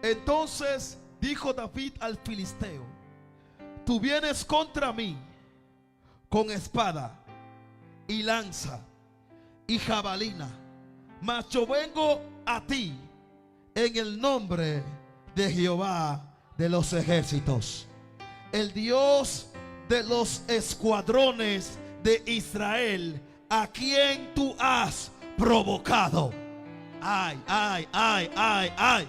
Entonces dijo David al filisteo: tú vienes contra mí con espada y lanza y jabalina, mas yo vengo a ti en el nombre de Jehová de los ejércitos, el Dios de los escuadrones de Israel, a quien tú has provocado. Ay, ay, ay, ay, ay.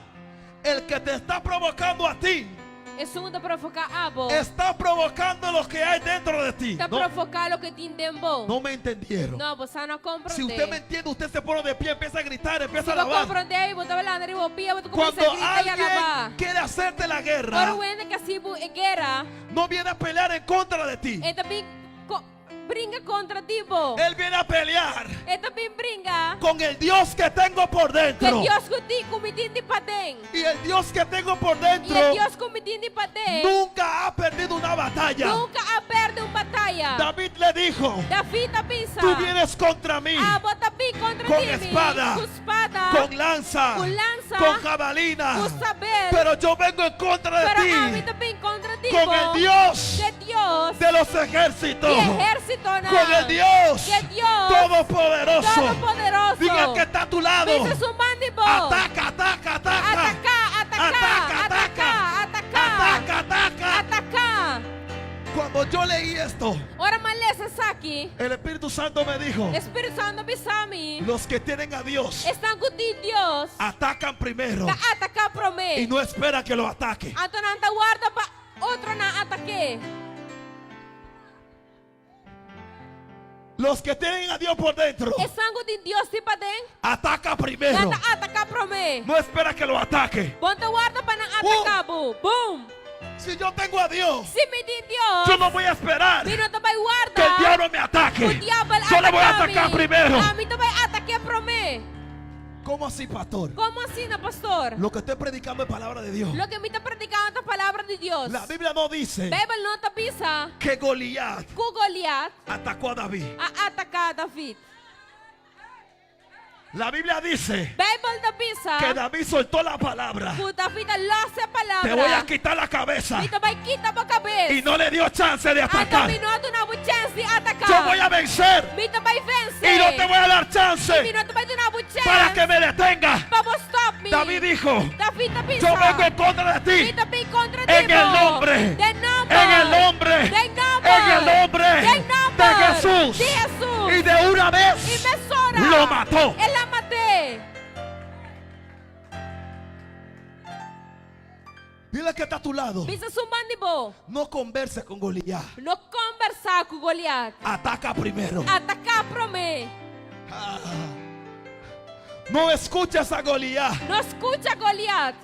El que te está provocando a ti Esse mundo provocar abo. está provocando lo que hay dentro de ti. Está provocar lo que te entendeu. No me entendieron. Não, você não compreende. Si usted me entiende, usted se pone de pie, empieza a gritar, empieza a Se você alabar. compreender, você vai lá na ribopia, você começa Cuando a gritar e alabar. alguien quiere hacerte la Agora guerra, o ende que assim é guerra, no viene a pelear en contra de ti. ele também brinca contra ti, bo. Él viene a pelear Ele também brinca con el Dios que tengo por que dentro. Deus cometindo para dentro. Y el Dios que tengo por E dentro Deus cometindo para dentro. nunca ha perdido una batalla. Nunca ha perdido uma batalha. David le dijo: Davi tá pensando. tú vienes contra mí Ah, bota bem contra con ti. espada, Com espada. con lanza, Com lança. con jabalina, Com saber. pero yo vengo en contra de Pero a mí ti também contra ti. con bo. el Dios Que Deus. de los ejércitos, Que ejército não. con el Dios Que Deus. todopoderoso. Todo-poderoso. Diga el que está a tu lado: Dice su mándibo. ataca, ataca, ataca, Atacar, atacar, atacar, atacar. ataca, ataca. Atacar. Cuando yo leí esto, Ora, maleza aqui. el Espíritu Santo me dijo: Espírito Santo bisami. los que tienen a Dios Estão com ti, Deus. atacan primero Tá atacar para mim. y no esperan que lo ataque. Então não tá guarda para outro não ataque. Los que tienen a Dios por dentro Estão com ti, Deus te para dentro. ataca primero, Não tá atacar para mim. no espera que lo ataque. Ponte guarda para não atacar, bu. Boom. Si yo tengo a Dios, Se me diz Deus. yo no voy a esperar Mi não te vai guardar. que el diablo me O ataque. diabo Yo le voy a ataca atacar mim. primero. A mim também ataque para mim. ¿Cómo así, pastor? Como assim, não, pastor? Lo que estoy predicando es palabra de Dios. Lo que me está predicando é a palavra de Deus. La Biblia no dice Bíblia não te pisa que Goliat que Goliat atacó a David. a atacar David. La Biblia dice Bíblia te pisa que David soltó la palabra: que David lança a palavra. te voy a quitar la cabeza. E também quita a cabeça. Y no le dio chance de Então atacar. me não dá chance de atacar. Yo voy a vencer Me também vence. y no te voy a dar Me chance não te vai dar chance. para que me detenga. Vamos stop me. David dijo: David te pisa. yo vengo en contra de Me ti também contra ti. en el nombre, De nombre. en el nombre, De nombre. en el nombre De nombre. de Jesús. De Jesús. Y de una E vez mesora. lo mató. Ela matei. Dile que está a tu lado: Bisa sumanibo. no converse con Goliat, No conversar com Goliat. ataca primero. Atacar para mim. Ah. No escuches a Goliat. Não escuta Goliat.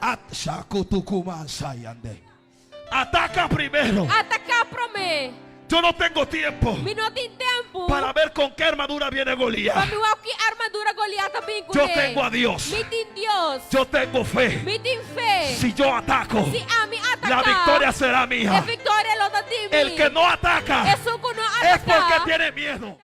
Ataca primero. Atacar para mim. Yo no tengo tiempo Me não tem tempo. para ver con qué armadura viene Para Goliat. me ver que armadura Goliat também com Yo ele. tengo a Dios. Me tem Deus. Yo tengo fe. Me tem fé. Si yo ataco, Se a mim atacar. la victoria será A mía. vitória é lo da ti. El que no ataca É só que não es porque atacar. tiene miedo.